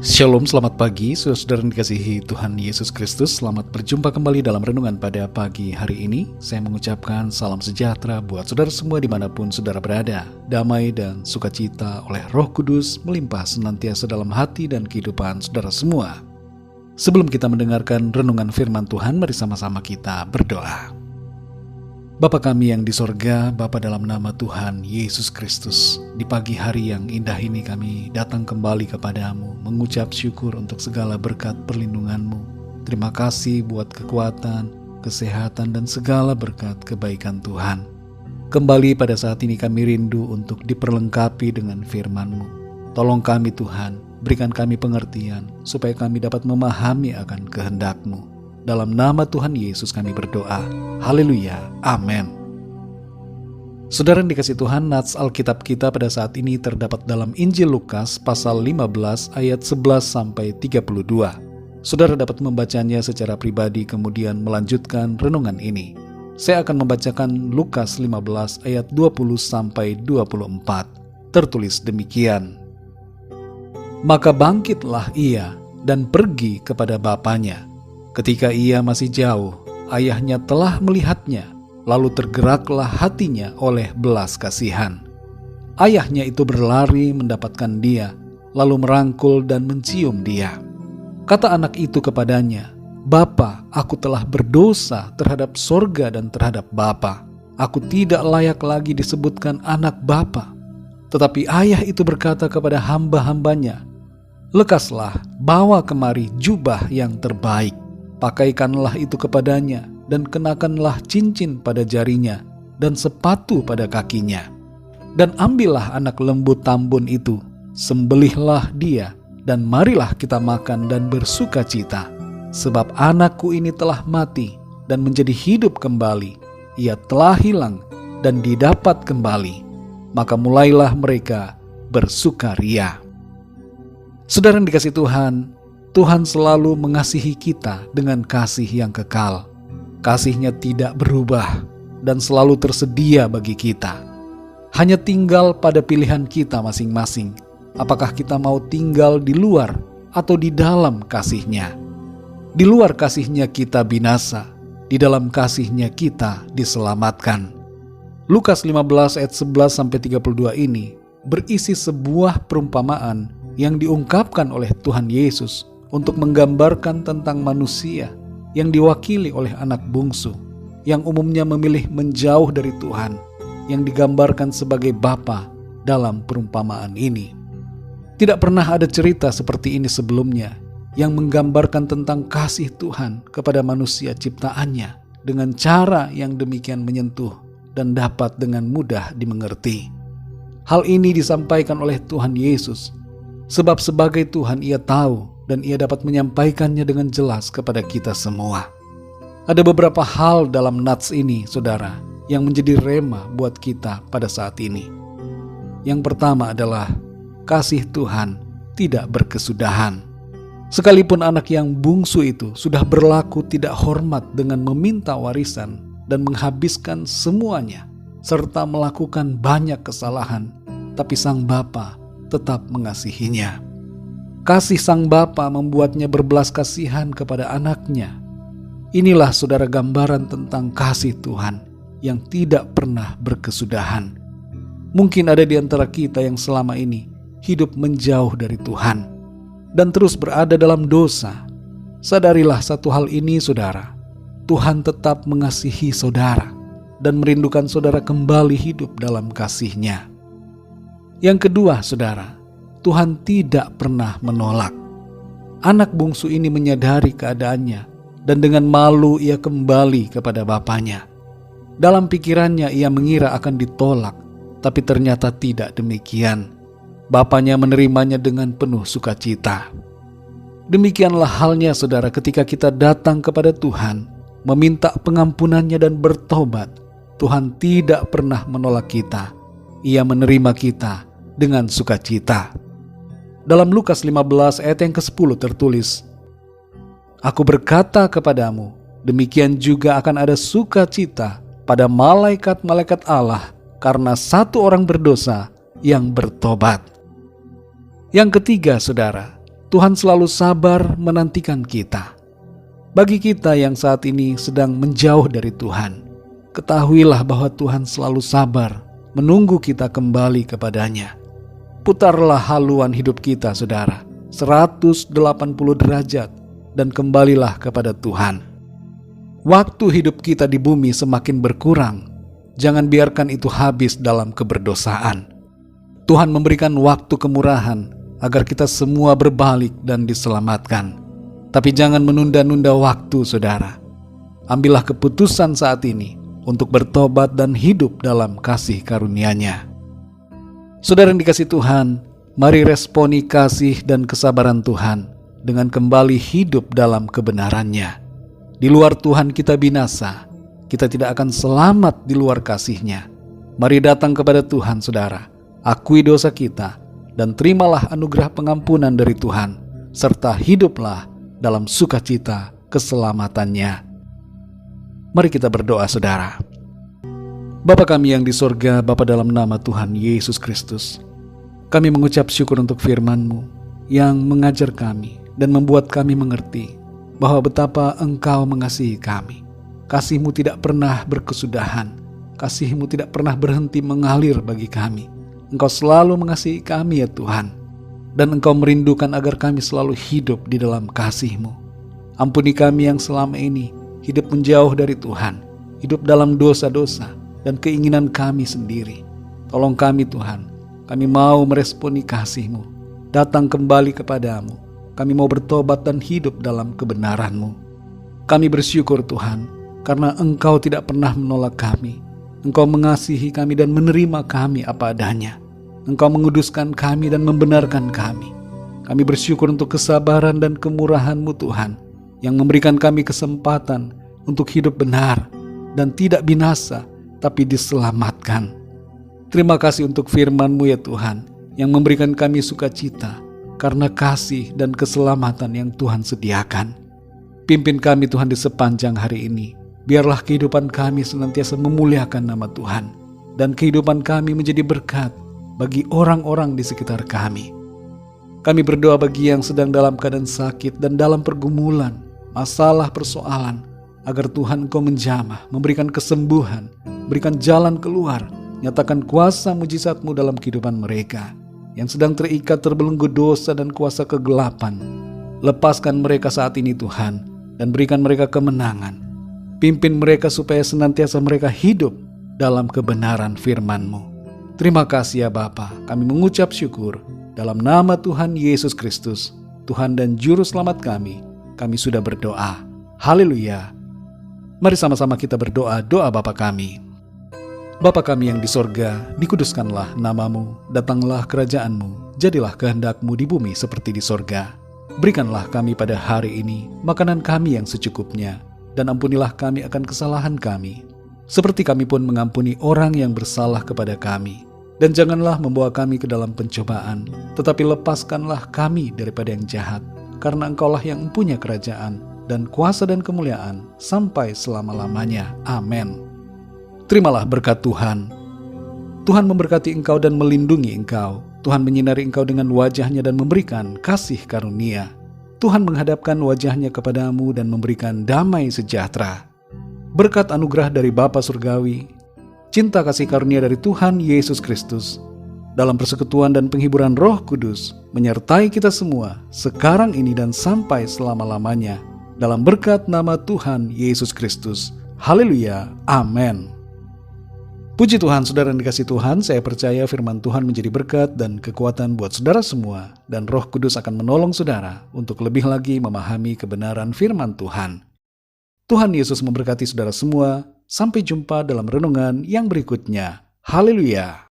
Shalom, selamat pagi, saudara yang dikasihi Tuhan Yesus Kristus. Selamat berjumpa kembali dalam renungan pada pagi hari ini. Saya mengucapkan salam sejahtera buat saudara semua dimanapun saudara berada. Damai dan sukacita oleh Roh Kudus melimpah senantiasa dalam hati dan kehidupan saudara semua. Sebelum kita mendengarkan renungan firman Tuhan, mari sama-sama kita berdoa. Bapa kami yang di sorga, Bapa dalam nama Tuhan Yesus Kristus, di pagi hari yang indah ini kami datang kembali kepadamu, mengucap syukur untuk segala berkat perlindungan-Mu. Terima kasih buat kekuatan, kesehatan, dan segala berkat kebaikan Tuhan. Kembali pada saat ini kami rindu untuk diperlengkapi dengan firman-Mu. Tolong kami Tuhan, berikan kami pengertian, supaya kami dapat memahami akan kehendak-Mu. Dalam nama Tuhan Yesus kami berdoa. Haleluya. Amin. Saudara yang dikasihi Tuhan, nats Alkitab kita pada saat ini terdapat dalam Injil Lukas pasal 15 ayat 11-32. Saudara dapat membacanya secara pribadi kemudian melanjutkan renungan ini. Saya akan membacakan Lukas 15 ayat 20-24. Tertulis demikian. Maka bangkitlah ia dan pergi kepada bapanya. Ketika ia masih jauh, ayahnya telah melihatnya, lalu tergeraklah hatinya oleh belas kasihan. Ayahnya itu berlari mendapatkan dia, lalu merangkul dan mencium dia. Kata anak itu kepadanya, "Bapa, aku telah berdosa terhadap sorga dan terhadap Bapa. Aku tidak layak lagi disebutkan anak Bapa." Tetapi ayah itu berkata kepada hamba-hambanya, "Lekaslah, bawa kemari jubah yang terbaik. Pakaikanlah itu kepadanya, dan kenakanlah cincin pada jarinya, dan sepatu pada kakinya. Dan ambillah anak lembu tambun itu, sembelihlah dia, dan marilah kita makan dan bersuka cita. Sebab anakku ini telah mati, dan menjadi hidup kembali. Ia telah hilang, dan didapat kembali. Maka mulailah mereka bersukaria." Saudara yang dikasihi Tuhan, Tuhan selalu mengasihi kita dengan kasih yang kekal. Kasih-Nya tidak berubah dan selalu tersedia bagi kita. Hanya tinggal pada pilihan kita masing-masing. Apakah kita mau tinggal di luar atau di dalam kasih-Nya? Di luar kasih-Nya kita binasa, di dalam kasih-Nya kita diselamatkan. Lukas 15 ayat 11-32 ini berisi sebuah perumpamaan yang diungkapkan oleh Tuhan Yesus untuk menggambarkan tentang manusia yang diwakili oleh anak bungsu, yang umumnya memilih menjauh dari Tuhan, yang digambarkan sebagai bapa dalam perumpamaan ini. Tidak pernah ada cerita seperti ini sebelumnya, yang menggambarkan tentang kasih Tuhan kepada manusia ciptaannya, dengan cara yang demikian menyentuh dan dapat dengan mudah dimengerti. Hal ini disampaikan oleh Tuhan Yesus, sebab sebagai Tuhan Ia tahu dan Ia dapat menyampaikannya dengan jelas kepada kita semua. Ada beberapa hal dalam nats ini, saudara, yang menjadi rema buat kita pada saat ini. Yang pertama adalah kasih Tuhan tidak berkesudahan. Sekalipun anak yang bungsu itu sudah berlaku tidak hormat dengan meminta warisan dan menghabiskan semuanya, serta melakukan banyak kesalahan, tapi sang bapa tetap mengasihinya. Kasih sang bapa membuatnya berbelas kasihan kepada anaknya. Inilah saudara gambaran tentang kasih Tuhan yang tidak pernah berkesudahan. Mungkin ada di antara kita yang selama ini hidup menjauh dari Tuhan dan terus berada dalam dosa. Sadarilah satu hal ini, saudara. Tuhan tetap mengasihi saudara dan merindukan saudara kembali hidup dalam kasih-Nya. Yang kedua, saudara, Tuhan tidak pernah menolak. Anak bungsu ini menyadari keadaannya dan dengan malu ia kembali kepada bapaknya. Dalam pikirannya ia mengira akan ditolak, tapi ternyata tidak demikian. Bapaknya menerimanya dengan penuh sukacita. Demikianlah halnya saudara ketika kita datang kepada Tuhan, meminta pengampunannya dan bertobat. Tuhan tidak pernah menolak kita. Ia menerima kita dengan sukacita. Dalam Lukas 15 ayat yang ke-10 tertulis, "Aku berkata kepadamu, demikian juga akan ada sukacita pada malaikat-malaikat Allah karena satu orang berdosa yang bertobat." Yang ketiga, saudara, Tuhan selalu sabar menantikan kita. Bagi kita yang saat ini sedang menjauh dari Tuhan, ketahuilah bahwa Tuhan selalu sabar menunggu kita kembali kepadanya. Putarlah haluan hidup kita, saudara, 180 derajat dan kembalilah kepada Tuhan. Waktu hidup kita di bumi semakin berkurang. Jangan biarkan itu habis dalam keberdosaan. Tuhan memberikan waktu kemurahan agar kita semua berbalik dan diselamatkan. Tapi jangan menunda-nunda waktu, saudara. Ambillah keputusan saat ini untuk bertobat dan hidup dalam kasih karunia-Nya. Saudara yang dikasihi Tuhan, mari responi kasih dan kesabaran Tuhan dengan kembali hidup dalam kebenaran-Nya. Di luar Tuhan kita binasa, kita tidak akan selamat di luar kasih-Nya. Mari datang kepada Tuhan, saudara, akui dosa kita, dan terimalah anugerah pengampunan dari Tuhan, serta hiduplah dalam sukacita keselamatan-Nya. Mari kita berdoa, saudara. Bapa kami yang di sorga, Bapa dalam nama Tuhan Yesus Kristus, kami mengucap syukur untuk firman-Mu yang mengajar kami dan membuat kami mengerti bahwa betapa Engkau mengasihi kami. Kasih-Mu tidak pernah berkesudahan. Kasih-Mu tidak pernah berhenti mengalir bagi kami. Engkau selalu mengasihi kami ya Tuhan. Dan Engkau merindukan agar kami selalu hidup di dalam kasih-Mu. Ampuni kami yang selama ini hidup menjauh dari Tuhan, hidup dalam dosa-dosa dan keinginan kami sendiri. Tolong kami Tuhan, kami mau meresponi kasih-Mu, datang kembali kepadamu. Kami mau bertobat dan hidup dalam kebenaran-Mu. Kami bersyukur Tuhan, karena Engkau tidak pernah menolak kami. Engkau mengasihi kami dan menerima kami apa adanya. Engkau menguduskan kami dan membenarkan kami. Kami bersyukur untuk kesabaran dan kemurahan-Mu Tuhan, yang memberikan kami kesempatan untuk hidup benar dan tidak binasa, tapi diselamatkan. Terima kasih untuk firman-Mu ya Tuhan, yang memberikan kami sukacita karena kasih dan keselamatan yang Tuhan sediakan. Pimpin kami Tuhan di sepanjang hari ini. Biarlah kehidupan kami senantiasa memuliakan nama Tuhan, dan kehidupan kami menjadi berkat bagi orang-orang di sekitar kami. Kami berdoa bagi yang sedang dalam keadaan sakit dan dalam pergumulan, masalah, persoalan, agar Tuhan Engkau menjamah, memberikan kesembuhan, berikan jalan keluar, nyatakan kuasa mujizat-Mu dalam kehidupan mereka yang sedang terikat terbelenggu dosa dan kuasa kegelapan. Lepaskan mereka saat ini Tuhan, dan berikan mereka kemenangan. Pimpin mereka supaya senantiasa mereka hidup dalam kebenaran firman-Mu. Terima kasih ya Bapa, kami mengucap syukur dalam nama Tuhan Yesus Kristus, Tuhan dan Juru Selamat kami sudah berdoa. Haleluya. Mari sama-sama kita berdoa doa Bapa kami. Bapa kami yang di sorga, dikuduskanlah nama-Mu, datanglah kerajaan-Mu, jadilah kehendak-Mu di bumi seperti di sorga. Berikanlah kami pada hari ini makanan kami yang secukupnya, dan ampunilah kami akan kesalahan kami, seperti kami pun mengampuni orang yang bersalah kepada kami. Dan janganlah membawa kami ke dalam pencobaan, tetapi lepaskanlah kami daripada yang jahat, karena Engkaulah yang mempunyai kerajaan, dan kuasa dan kemuliaan, sampai selama-lamanya. Amin. Terimalah berkat Tuhan. Tuhan memberkati engkau dan melindungi engkau. Tuhan menyinari engkau dengan wajah-Nya dan memberikan kasih karunia. Tuhan menghadapkan wajah-Nya kepadamu dan memberikan damai sejahtera. Berkat anugerah dari Bapa Surgawi, cinta kasih karunia dari Tuhan Yesus Kristus, dalam persekutuan dan penghiburan Roh Kudus, menyertai kita semua, sekarang ini dan sampai selama-lamanya, dalam berkat nama Tuhan Yesus Kristus. Haleluya. Amin. Puji Tuhan, saudara yang dikasihi Tuhan, saya percaya firman Tuhan menjadi berkat dan kekuatan buat saudara semua, dan Roh Kudus akan menolong saudara untuk lebih lagi memahami kebenaran firman Tuhan. Tuhan Yesus memberkati saudara semua. Sampai jumpa dalam renungan yang berikutnya. Haleluya.